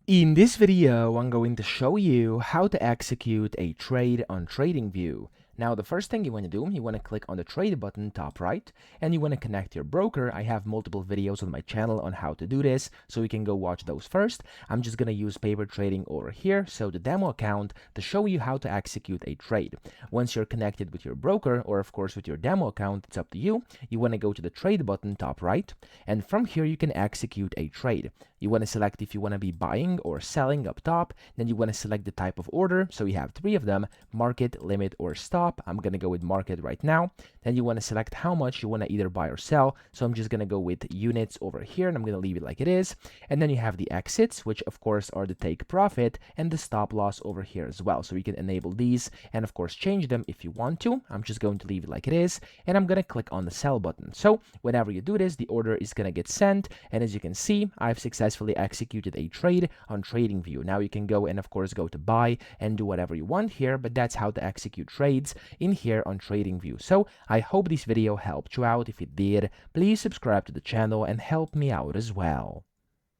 In this video, I'm going to show you how to execute a trade on TradingView. Now, the first thing you want to do, you want to click on the trade button top right, and you want to connect your broker. I have multiple videos on my channel on how to do this, so you can go watch those first. I'm just going to use paper trading over here, so the demo account, to show you how to execute a trade. Once you're connected with your broker, or of course with your demo account, it's up to you. You want to go to the trade button top right, and from here you can execute a trade. You want to select if you want to be buying or selling up top. Then you want to select the type of order. So you have three of them: market, limit, or stop. I'm going to go with market right now. Then you want to select how much you want to either buy or sell. So I'm just going to go with units over here, and I'm going to leave it like it is. And then you have the exits, which of course are the take profit, and the stop loss over here as well. So you can enable these and of course change them if you want to. I'm just going to leave it like it is, and I'm going to click on the sell button. So whenever you do this, the order is going to get sent. And as you can see, I've successfully executed a trade on TradingView. Now you can go and of course go to buy and do whatever you want here, but that's how to execute trades in here on TradingView. So I hope this video helped you out. If it did, please subscribe to the channel and help me out as well.